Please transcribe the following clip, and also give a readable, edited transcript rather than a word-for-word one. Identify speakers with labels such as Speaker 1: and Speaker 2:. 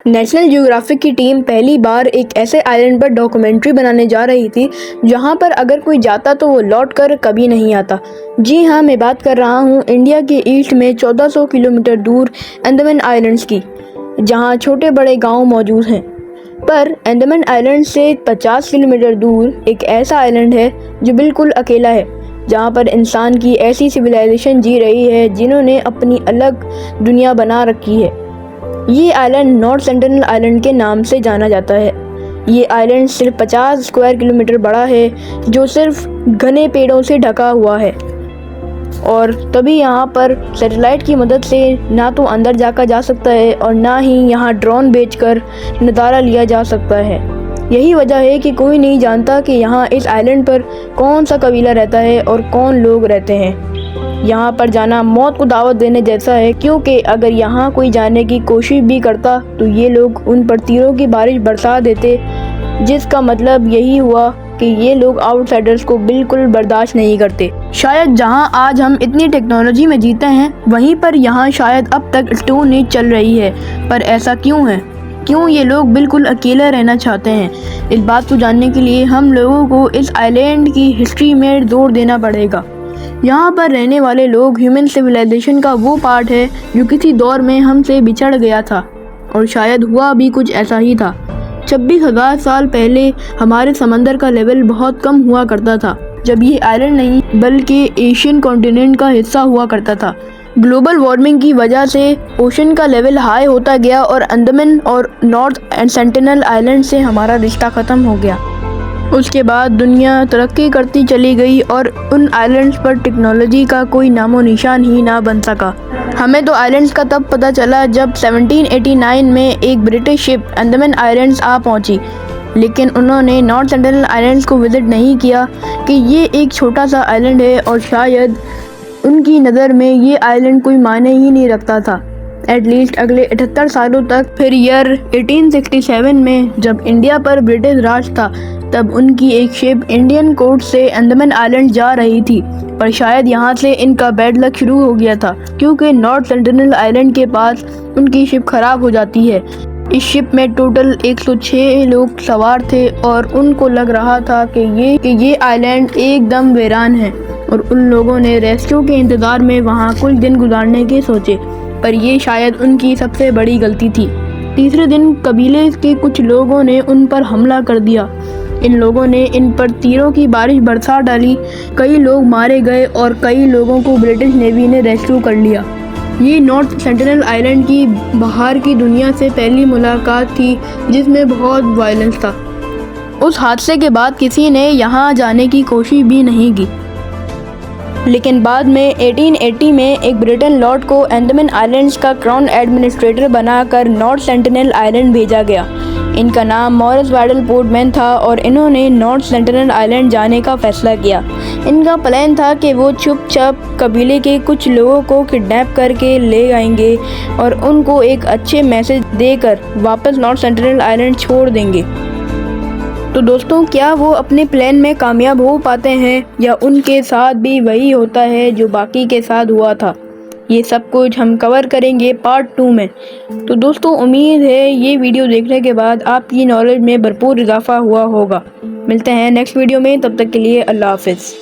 Speaker 1: National geographic की team पहली बार एक ऐसे आइलैंड पर डॉक्यूमेंट्री बनाने जा रही थी जहां पर अगर कोई जाता तो वो लौट कर कभी नहीं आता। जी हाँ, मैं बात कर रहा हूँ इंडिया के ईस्ट में 1400 किलोमीटर दूर अंडमान आइलैंड्स की, जहां छोटे बड़े गांव मौजूद हैं। पर अंडमान आइलैंड से 50 किलोमीटर दूर एक ऐसा आइलैंड है जो बिल्कुल अकेला है, जहाँ पर इंसान की ऐसी सिविलाइजेशन जी रही है जिन्होंने अपनी अलग दुनिया बना रखी है। ये आइलैंड नॉर्थ सेंटिनल आइलैंड के नाम से जाना जाता है। ये आइलैंड सिर्फ 50 स्क्वायर किलोमीटर बड़ा है, जो सिर्फ घने पेड़ों से ढका हुआ है, और तभी यहाँ पर सैटेलाइट की मदद से ना तो अंदर जाकर जा सकता है और ना ही यहाँ ड्रोन भेजकर नज़ारा लिया जा सकता है। यही वजह है कि कोई नहीं जानता कि यहाँ इस आइलैंड पर कौन सा कबीला रहता है और कौन लोग रहते हैं। यहाँ पर जाना मौत को दावत देने जैसा है, क्योंकि अगर यहाँ कोई जाने की कोशिश भी करता तो ये लोग उन पर तीरों की बारिश बरसा देते, जिसका मतलब यही हुआ कि ये लोग आउटसाइडर्स को बिल्कुल बर्दाश्त नहीं करते। शायद जहाँ आज हम इतनी टेक्नोलॉजी में जीते हैं, वहीं पर यहाँ शायद अब तक स्टोन एज चल रही है। पर ऐसा क्यों है? क्यों ये लोग बिल्कुल अकेले रहना चाहते हैं? इस बात को जानने के लिए हम लोगों को इस आइलैंड की हिस्ट्री में जोर देना पड़ेगा। यहाँ पर रहने वाले लोग ह्यूमन सिविलाइजेशन का वो पार्ट है जो किसी दौर में हमसे बिछड़ गया था, और शायद हुआ भी कुछ ऐसा ही था। 26,000 साल पहले हमारे समंदर का लेवल बहुत कम हुआ करता था, जब ये आइलैंड नहीं बल्कि एशियन कॉन्टिनेंट का हिस्सा हुआ करता था। ग्लोबल वार्मिंग की वजह से ओशन का लेवल हाई होता गया और अंडमान और नॉर्थ एंड सेंटिनल आइलैंड से हमारा रिश्ता ख़त्म हो गया। उसके बाद दुनिया तरक्की करती चली गई और उन आइलैंड्स पर टेक्नोलॉजी का कोई नामो निशान ही ना बन सका। हमें तो आइलैंड्स का तब पता चला जब 1789 में एक ब्रिटिश शिप अंडमान आइलैंड्स आ पहुंची, लेकिन उन्होंने नॉर्थ सेंट्रल आइलैंड्स को विज़िट नहीं किया कि ये एक छोटा सा आइलैंड है, और शायद उनकी नज़र में ये आइलैंड कोई मायने ही नहीं रखता था, एटलीस्ट अगले 78 सालों तक। फिर ईयर 1867 में जब इंडिया पर ब्रिटिश राज था, तब उनकी एक शिप इंडियन कोस्ट से अंडमान आइलैंड जा रही थी, पर शायद यहाँ से इनका बैड लक शुरू हो गया था, क्योंकि नॉर्थ सेंटिनल आइलैंड के पास उनकी शिप खराब हो जाती है। इस शिप में टोटल 106 लोग सवार थे और उनको लग रहा था कि ये आइलैंड एकदम वीरान है, और उन लोगों ने रेस्क्यू के इंतज़ार में वहाँ कुछ दिन गुजारने के सोचे, पर ये शायद उनकी सबसे बड़ी गलती थी। तीसरे दिन कबीले के कुछ लोगों ने उन पर हमला कर दिया। इन लोगों ने इन पर तीरों की बारिश बरसा डाली। कई लोग मारे गए और कई लोगों को ब्रिटिश नेवी ने रेस्क्यू कर लिया। ये नॉर्थ सेंटिनल आइलैंड की बाहर की दुनिया से पहली मुलाकात थी जिसमें बहुत वायलेंस था। उस हादसे के बाद किसी ने यहाँ जाने की कोशिश भी नहीं की, लेकिन बाद में 1880 में एक ब्रिटेन लॉर्ड को अंडमान आइलैंड्स का क्राउन एडमिनिस्ट्रेटर बनाकर नॉर्थ सेंटिनल आइलैंड भेजा गया। इनका नाम मॉरिस वाइडल पोर्टमैन था और इन्होंने नॉर्थ सेंटिनल आइलैंड जाने का फैसला किया। इनका प्लान था कि वो चुपचाप कबीले के कुछ लोगों को किडनैप करके ले आएंगे और उनको एक अच्छे मैसेज देकर वापस नॉर्थ सेंटिनल आइलैंड छोड़ देंगे। तो दोस्तों, क्या वो अपने प्लान में कामयाब हो पाते हैं, या उनके साथ भी वही होता है जो बाकी के साथ हुआ था? ये सब कुछ हम कवर करेंगे पार्ट 2 में। तो दोस्तों, उम्मीद है ये वीडियो देखने के बाद आपकी नॉलेज में भरपूर इजाफा हुआ होगा। मिलते हैं नेक्स्ट वीडियो में, तब तक के लिए अल्लाह हाफिज़।